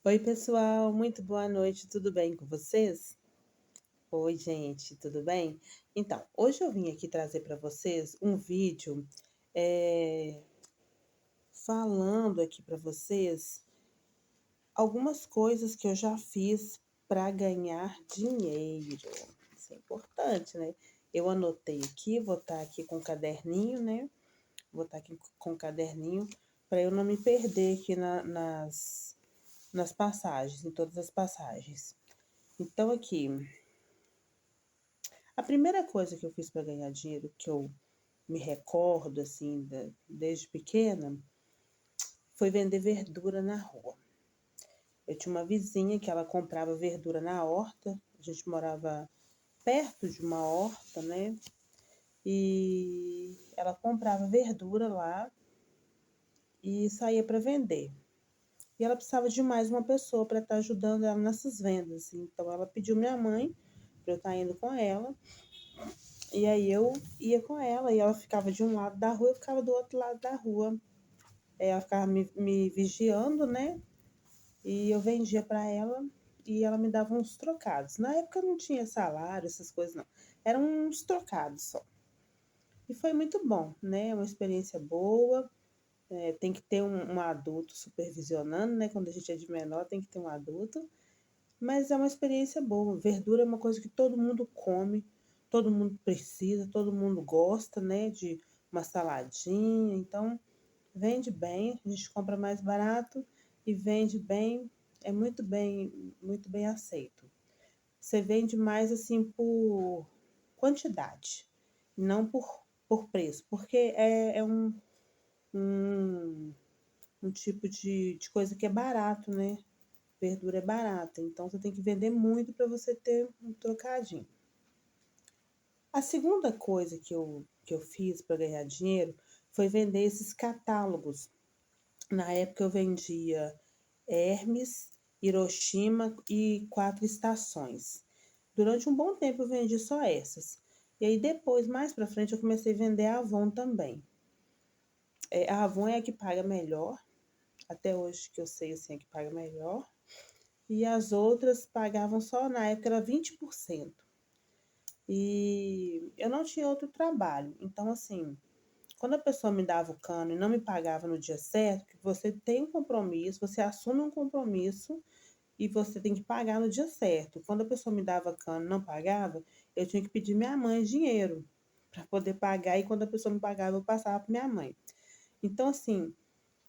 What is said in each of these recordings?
Oi, pessoal, muito boa noite, tudo bem com vocês? Oi, gente, tudo bem? Então, hoje eu vim aqui trazer para vocês um vídeo eh, falando aqui para vocês algumas coisas que eu já fiz para ganhar dinheiro. Isso é importante, né? Eu anotei aqui, vou estar aqui com o caderninho, né? Vou estar aqui com o caderninho para eu não me perder aqui nas passagens, em todas as passagens. Então, aqui, a primeira coisa que eu fiz para ganhar dinheiro, que eu me recordo, assim, desde pequena, foi vender verdura na rua. Eu tinha uma vizinha que ela comprava verdura na horta, a gente morava perto de uma horta, né? E ela comprava verdura lá e saía para vender. E ela precisava de mais uma pessoa para estar ajudando ela nessas vendas. Então ela pediu minha mãe para eu estar indo com ela. E aí eu ia com ela e ela ficava de um lado da rua, eu ficava do outro lado da rua. Ela ficava me vigiando, né? E eu vendia para ela e ela me dava uns trocados. Na época não tinha salário, essas coisas não. Eram uns trocados só. E foi muito bom, né? Uma experiência boa. Tem que ter um adulto supervisionando, né? Quando a gente é de menor, tem que ter um adulto. Mas é uma experiência boa. Verdura é uma coisa que todo mundo come, todo mundo precisa, todo mundo gosta, né? De uma saladinha. Então, vende bem, a gente compra mais barato e vende bem, é muito bem aceito. Você vende mais assim por quantidade, não por preço, porque um, um tipo de coisa que é barato, né? Verdura é barata, então você tem que vender muito para você ter um trocadinho. A segunda coisa que eu fiz para ganhar dinheiro foi vender esses catálogos. Na época eu vendia Hermes, Hiroshima e Quatro Estações. Durante um bom tempo eu vendi só essas. E aí depois, mais para frente, eu comecei a vender a Avon também. A Avon é a que paga melhor, até hoje que eu sei assim, é a que paga melhor. E as outras pagavam só, na época era 20%. E eu não tinha outro trabalho. Então, assim, quando a pessoa me dava o cano e não me pagava no dia certo, que você tem um compromisso, você assume um compromisso e você tem que pagar no dia certo. Quando a pessoa me dava cano e não pagava, eu tinha que pedir minha mãe dinheiro para poder pagar e quando a pessoa me pagava, eu passava para minha mãe. Então, assim,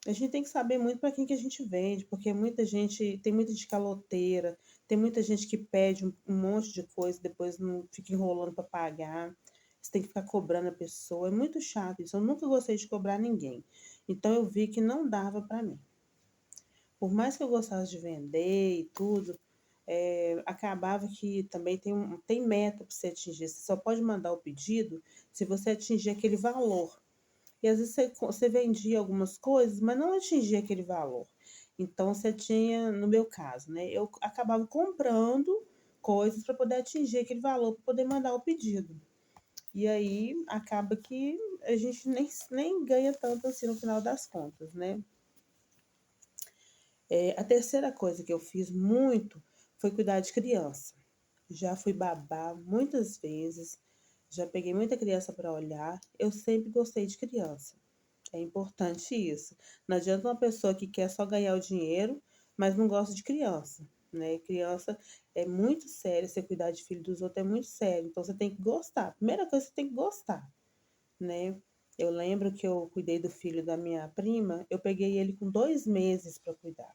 a gente tem que saber muito para quem que a gente vende, porque muita gente, tem muita gente caloteira, tem muita gente que pede um monte de coisa, depois não fica enrolando para pagar. Você tem que ficar cobrando a pessoa. É muito chato isso. Eu nunca gostei de cobrar ninguém. Então eu vi que não dava para mim. Por mais que eu gostasse de vender e tudo, acabava que também tem meta para você atingir. Você só pode mandar o pedido se você atingir aquele valor. E às vezes você vendia algumas coisas, mas não atingia aquele valor. Então você tinha, no meu caso, né? Eu acabava comprando coisas para poder atingir aquele valor, para poder mandar o pedido. E aí acaba que a gente nem ganha tanto assim no final das contas, né? A terceira coisa que eu fiz muito foi cuidar de criança. Já fui babá muitas vezes, já peguei muita criança para olhar. Eu sempre gostei de criança. É importante isso. Não adianta uma pessoa que quer só ganhar o dinheiro, mas não gosta de criança, né? Criança é muito sério, você cuidar de filho dos outros é muito sério. Então você tem que gostar. Primeira coisa, você tem que gostar, né? Eu lembro que eu cuidei do filho da minha prima, eu peguei ele com 2 meses para cuidar.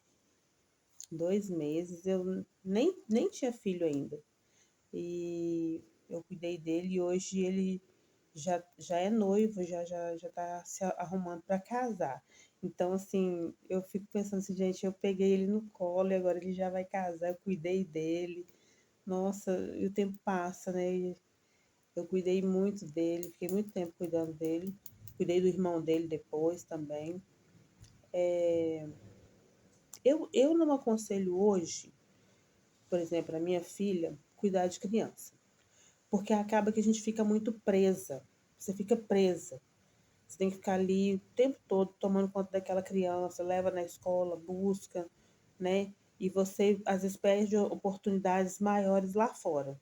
2 meses, eu nem tinha filho ainda. E eu cuidei dele e hoje ele já é noivo, já tá se arrumando para casar. Então, assim, eu fico pensando assim, gente, eu peguei ele no colo e agora ele já vai casar, eu cuidei dele. Nossa, e o tempo passa, né? E eu cuidei muito dele, fiquei muito tempo cuidando dele. Cuidei do irmão dele depois também. Eu não aconselho hoje, por exemplo, a minha filha, cuidar de criança. Porque acaba que a gente fica muito presa. Você fica presa. Você tem que ficar ali o tempo todo tomando conta daquela criança, leva na escola, busca, né? e você às vezes perde oportunidades maiores lá fora.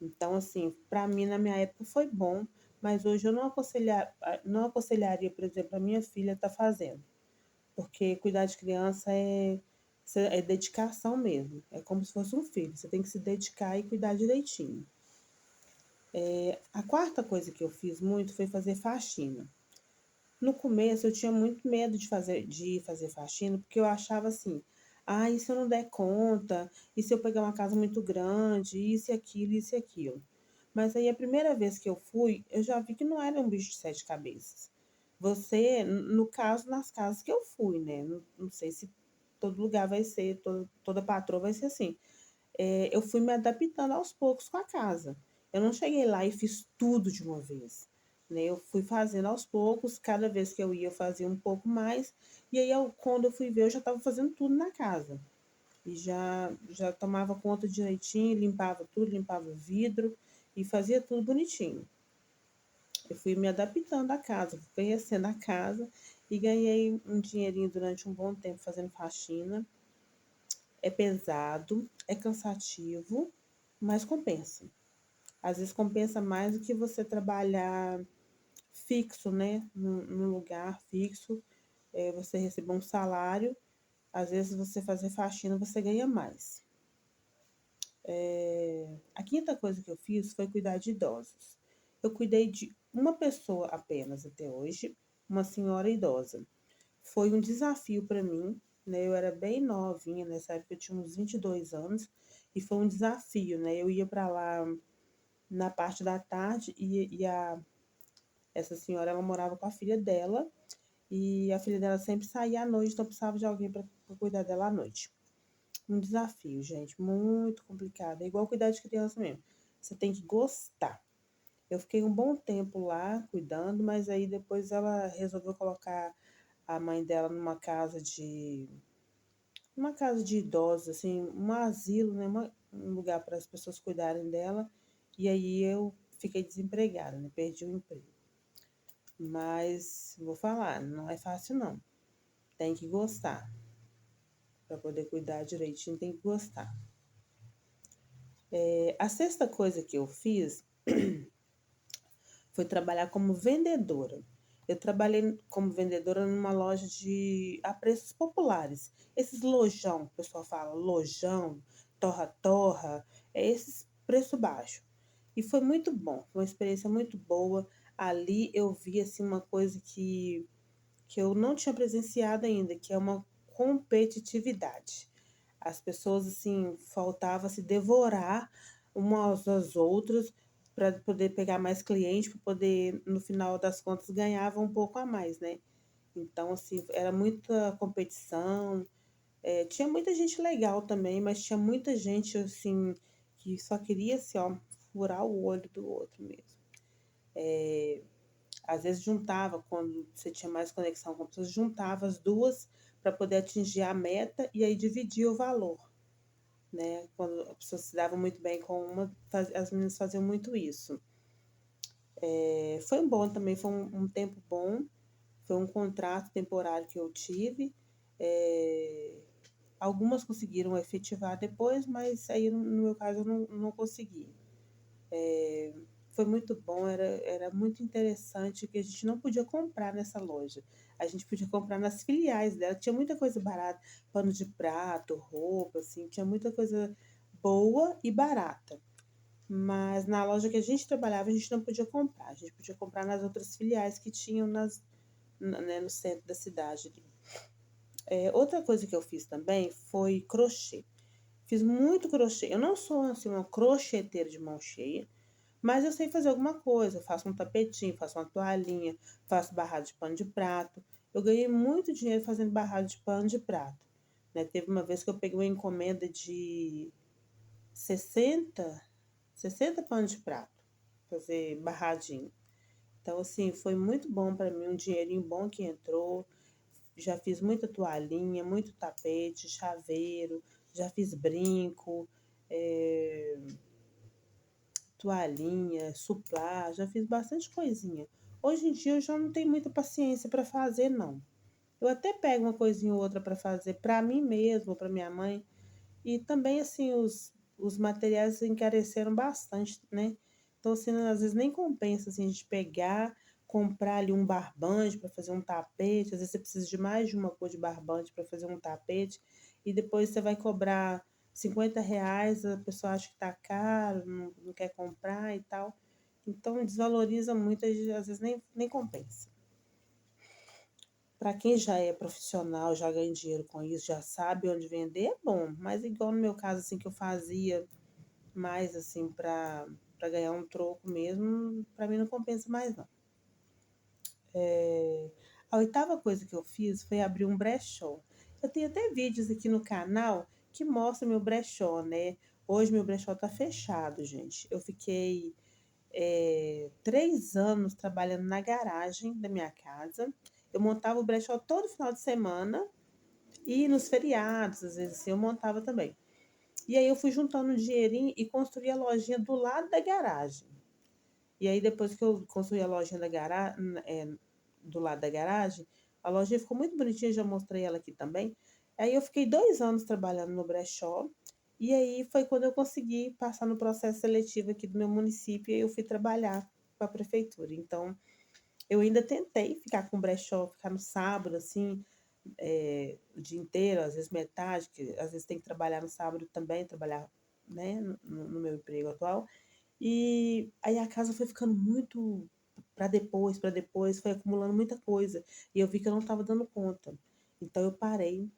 Então, assim, para mim na minha época foi bom, mas hoje eu não aconselharia, por exemplo, a minha filha estar fazendo, porque cuidar de criança é dedicação mesmo, é como se fosse um filho, você tem que se dedicar e cuidar direitinho. A quarta coisa que eu fiz muito foi fazer faxina. No começo eu tinha muito medo de fazer faxina, porque eu achava assim, ah, e se eu não der conta? E se eu pegar uma casa muito grande? Isso e aquilo, isso e aquilo. Mas aí a primeira vez que eu fui, eu já vi que não era um bicho de sete cabeças. No caso, nas casas que eu fui, né? Não sei se todo lugar vai ser, toda patroa vai ser assim. Eu fui me adaptando aos poucos com a casa. Eu não cheguei lá e fiz tudo de uma vez, né? Eu fui fazendo aos poucos, cada vez que eu ia, eu fazia um pouco mais. E aí, quando eu fui ver, eu já estava fazendo tudo na casa. E já tomava conta direitinho, limpava tudo, limpava o vidro e fazia tudo bonitinho. Eu fui me adaptando à casa, fui conhecendo a casa e ganhei um dinheirinho durante um bom tempo fazendo faxina. É pesado, é cansativo, mas compensa. Às vezes compensa mais do que você trabalhar fixo, né? Num lugar fixo, você receber um salário. Às vezes você fazer faxina você ganha mais. A quinta coisa que eu fiz foi cuidar de idosos. Eu cuidei de uma pessoa apenas até hoje, uma senhora idosa. Foi um desafio para mim, né? Eu era bem novinha, nessa época eu tinha uns 22 anos, e foi um desafio, né? Eu ia para lá na parte da tarde essa senhora, ela morava com a filha dela, e a filha dela sempre saía à noite, então precisava de alguém para cuidar dela à noite. Um desafio, gente, muito complicado. É igual cuidar de criança mesmo. Você tem que gostar. Eu fiquei um bom tempo lá cuidando, mas aí depois ela resolveu colocar a mãe dela numa casa de idosos, assim, um asilo, né? Um lugar para as pessoas cuidarem dela. E aí eu fiquei desempregada, né? Perdi o emprego. Mas vou falar, não é fácil não. Tem que gostar. Para poder cuidar direitinho, tem que gostar. A sexta coisa que eu fiz foi trabalhar como vendedora. Eu trabalhei como vendedora numa loja a preços populares. Esses lojão, o pessoal fala lojão, torra-torra, é esses preço baixo. E foi muito bom, foi uma experiência muito boa. Ali eu vi assim, uma coisa que eu não tinha presenciado ainda, que é uma competitividade. As pessoas, assim, faltava se devorar umas às outras para poder pegar mais cliente, para poder, no final das contas, ganhava um pouco a mais, né? Então, assim, era muita competição. Tinha muita gente legal também, mas tinha muita gente, assim, que só queria, assim, ó, furar o olho do outro mesmo. Às vezes juntava, quando você tinha mais conexão com pessoas, juntava as duas para poder atingir a meta e aí dividia o valor, né? Quando a pessoa se dava muito bem com uma, as meninas faziam muito isso. Foi um bom também, foi um tempo bom, foi um contrato temporário que eu tive. É, algumas conseguiram efetivar depois, mas aí no meu caso eu não consegui. Foi muito bom, era muito interessante que a gente não podia comprar nessa loja. A gente podia comprar nas filiais dela, tinha muita coisa barata, pano de prato, roupa, assim, tinha muita coisa boa e barata. Mas na loja que a gente trabalhava, a gente não podia comprar. A gente podia comprar nas outras filiais que tinham né, no centro da cidade ali. Outra coisa que eu fiz também foi crochê. Fiz muito crochê. Eu não sou assim, uma crocheteira de mão cheia, mas eu sei fazer alguma coisa. Eu faço um tapetinho, faço uma toalhinha, faço barrado de pano de prato. Eu ganhei muito dinheiro fazendo barrado de pano de prato. Né? Teve uma vez que eu peguei uma encomenda de 60 60 panos de prato, fazer barradinho. Então, assim, foi muito bom para mim, um dinheirinho bom que entrou. Já fiz muita toalhinha, muito tapete, chaveiro, já fiz brinco, é, toalhinha, suplá, já fiz bastante coisinha. Hoje em dia eu já não tenho muita paciência para fazer, não. Eu até pego uma coisinha ou outra para fazer para mim mesmo, para minha mãe. E também, assim, os materiais encareceram bastante, né? Então, assim, às vezes nem compensa, assim, a gente pegar, comprar ali um barbante para fazer um tapete. Às vezes você precisa de mais de uma cor de barbante para fazer um tapete. E depois você vai cobrar R$ 50, a pessoa acha que tá caro, não quer comprar e tal. Então, desvaloriza muito, às vezes nem compensa. Para quem já é profissional, já ganha dinheiro com isso, já sabe onde vender, é bom. Mas igual no meu caso, assim, que eu fazia mais, assim, para ganhar um troco mesmo, para mim não compensa mais, não. A oitava coisa que eu fiz foi abrir um brechó. Eu tenho até vídeos aqui no canal que mostram meu brechó, né? Hoje meu brechó tá fechado, gente. Eu fiquei 3 anos trabalhando na garagem da minha casa. Eu montava o brechó todo final de semana e nos feriados, às vezes assim, eu montava também. E aí eu fui juntando um dinheirinho e construí a lojinha do lado da garagem. E aí depois que eu construí a lojinha do lado da garagem, a lojinha ficou muito bonitinha, já mostrei ela aqui também. Aí eu fiquei 2 anos trabalhando no brechó. E aí foi quando eu consegui passar no processo seletivo aqui do meu município e aí eu fui trabalhar para a prefeitura. Então, eu ainda tentei ficar com o brechó, ficar no sábado, assim, o dia inteiro, às vezes metade, que às vezes tem que trabalhar no sábado também, trabalhar, né, no meu emprego atual. E aí a casa foi ficando muito para depois, foi acumulando muita coisa. E eu vi que eu não estava dando conta. Então eu parei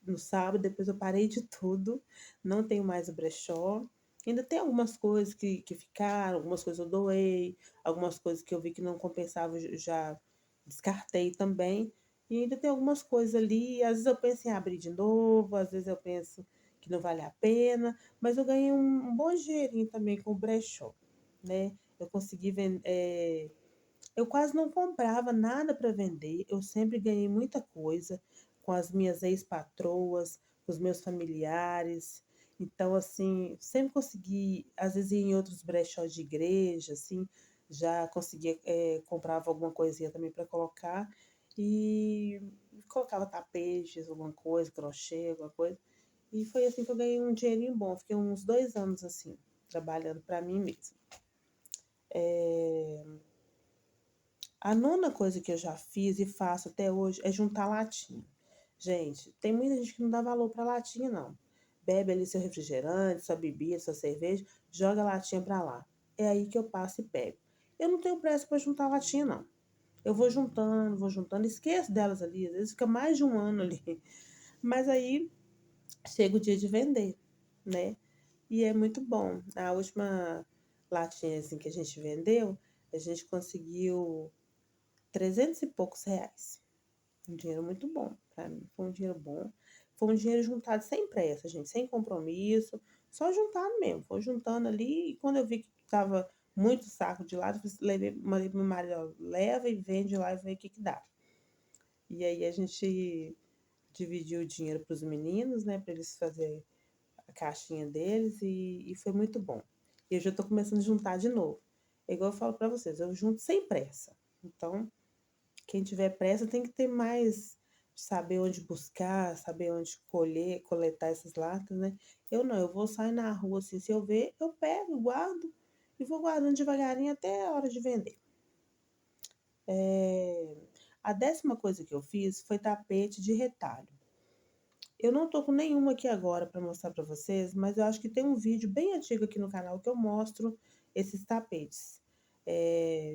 no sábado, depois eu parei de tudo, não tenho mais o brechó. Ainda tem algumas coisas que ficaram, algumas coisas eu doei, algumas coisas que eu vi que não compensava, eu já descartei também. E ainda tem algumas coisas ali, às vezes eu penso em abrir de novo, às vezes eu penso que não vale a pena, mas eu ganhei um bom dinheirinho também com o brechó, né? Eu consegui vender, eu quase não comprava nada para vender, eu sempre ganhei muita coisa com as minhas ex-patroas, com os meus familiares. Então, assim, sempre consegui, às vezes ia em outros brechós de igreja, assim, já conseguia, comprava alguma coisinha também para colocar e colocava tapetes, alguma coisa, crochê, alguma coisa. E foi assim que eu ganhei um dinheirinho bom. Fiquei uns 2 anos assim, trabalhando para mim mesma. A nona coisa que eu já fiz e faço até hoje é juntar latinha. Gente, tem muita gente que não dá valor para latinha, não. Bebe ali seu refrigerante, sua bebida, sua cerveja, joga a latinha para lá. É aí que eu passo e pego. Eu não tenho pressa para juntar latinha, não. Eu vou juntando, esqueço delas ali. Às vezes fica mais de um ano ali. Mas aí chega o dia de vender, né? E é muito bom. A última latinha assim, que a gente vendeu, a gente conseguiu 300 e poucos reais. Um dinheiro muito bom para mim. Foi um dinheiro bom. Foi um dinheiro juntado sem pressa, gente, sem compromisso. Só juntando mesmo. Foi juntando ali. E quando eu vi que tava muito saco de lado, mandei pro meu marido, ó, leva e vende lá e vê o que dá. E aí a gente dividiu o dinheiro para os meninos, né, para eles fazerem a caixinha deles e foi muito bom. E eu já estou começando a juntar de novo. É igual eu falo para vocês, eu junto sem pressa. Então, quem tiver pressa tem que ter mais, saber onde buscar, saber onde colher, coletar essas latas, né? Eu não, eu vou sair na rua assim, se eu ver, eu pego, guardo e vou guardando devagarinho até a hora de vender. A 10ª coisa que eu fiz foi tapete de retalho. Eu não tô com nenhuma aqui agora para mostrar para vocês, mas eu acho que tem um vídeo bem antigo aqui no canal que eu mostro esses tapetes.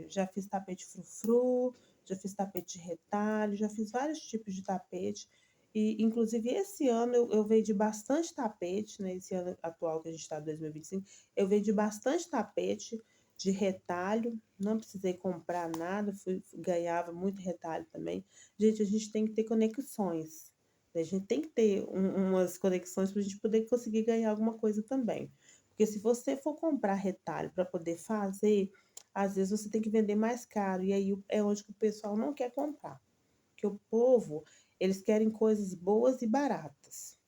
Já fiz tapete frufru, já fiz tapete de retalho, já fiz vários tipos de tapete. E, inclusive, esse ano eu vendi bastante tapete, né? Esse ano atual que a gente está, 2025, eu vendi bastante tapete de retalho. Não precisei comprar nada, ganhava muito retalho também. Gente, a gente tem que ter conexões. A gente tem que ter umas conexões para a gente poder conseguir ganhar alguma coisa também. Porque se você for comprar retalho para poder fazer, às vezes você tem que vender mais caro. E aí é onde que o pessoal não quer comprar. Porque o povo, eles querem coisas boas e baratas.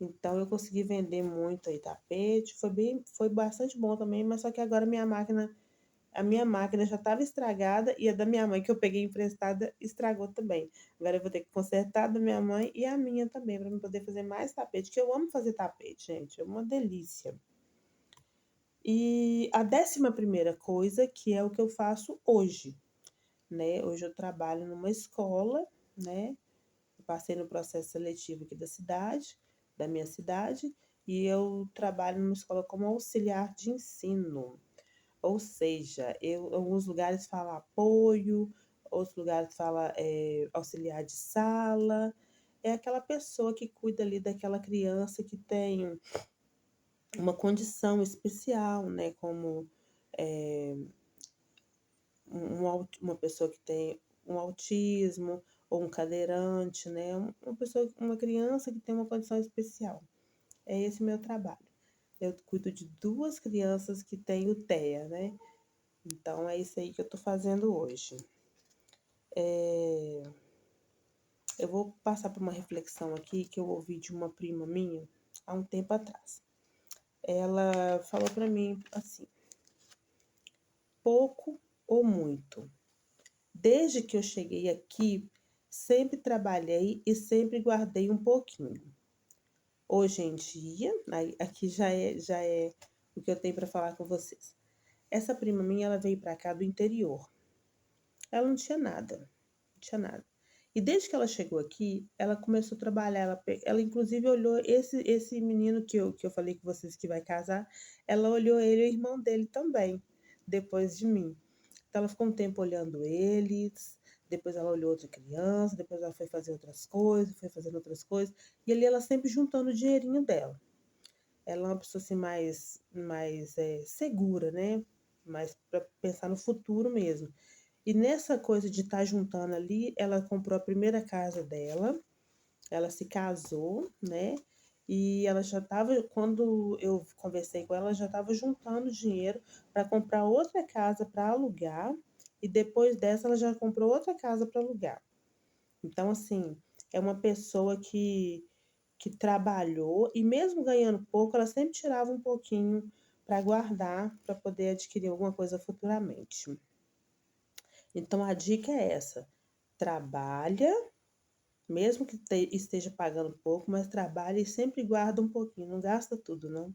Então eu consegui vender muito aí tapete. Foi bastante bom também, mas só que agora minha máquina a minha máquina já estava estragada e a da minha mãe, que eu peguei emprestada, estragou também. Agora eu vou ter que consertar a da minha mãe e a minha também, para eu poder fazer mais tapete, que eu amo fazer tapete, gente, é uma delícia. E a 11ª coisa, que é o que eu faço hoje, né? Hoje eu trabalho numa escola, né? Eu passei no processo seletivo aqui da minha cidade, e eu trabalho numa escola como auxiliar de ensino. Ou seja, alguns lugares fala apoio, outros lugares fala auxiliar de sala. É aquela pessoa que cuida ali daquela criança que tem uma condição especial, né? Como uma pessoa que tem um autismo ou um cadeirante, né? Uma criança que tem uma condição especial. É esse meu trabalho. Eu cuido de 2 crianças que têm o TEA, né? Então é isso aí que eu tô fazendo hoje. Eu vou passar por uma reflexão aqui que eu ouvi de uma prima minha há um tempo atrás. Ela falou para mim assim: pouco ou muito. Desde que eu cheguei aqui, sempre trabalhei e sempre guardei um pouquinho. Hoje em dia, aqui já é o que eu tenho para falar com vocês. Essa prima minha, ela veio para cá do interior. Ela não tinha nada, não tinha nada. E desde que ela chegou aqui, ela começou a trabalhar. Ela inclusive olhou esse menino que eu falei com vocês que vai casar. Ela olhou ele e o irmão dele também, depois de mim. Então ela ficou um tempo olhando eles, depois ela olhou outra criança, depois ela foi fazer outras coisas, foi fazendo outras coisas. E ali ela sempre juntando o dinheirinho dela. Ela é uma pessoa assim mais segura, né? Mais para pensar no futuro mesmo. E nessa coisa de estar juntando ali, ela comprou a primeira casa dela, ela se casou, né? E ela já estava, quando eu conversei com ela, já estava juntando dinheiro para comprar outra casa para alugar, e depois dessa ela já comprou outra casa para alugar. Então, assim, é uma pessoa que trabalhou e mesmo ganhando pouco, ela sempre tirava um pouquinho para guardar, para poder adquirir alguma coisa futuramente. Então a dica é essa: trabalha, mesmo que esteja pagando pouco, mas trabalha e sempre guarda um pouquinho, não gasta tudo, não,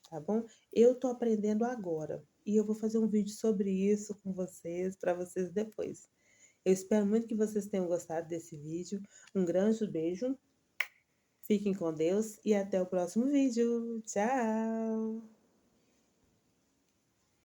tá bom? Eu tô aprendendo agora e eu vou fazer um vídeo sobre isso com vocês, para vocês depois. Eu espero muito que vocês tenham gostado desse vídeo. Um grande beijo, fiquem com Deus e até o próximo vídeo. Tchau!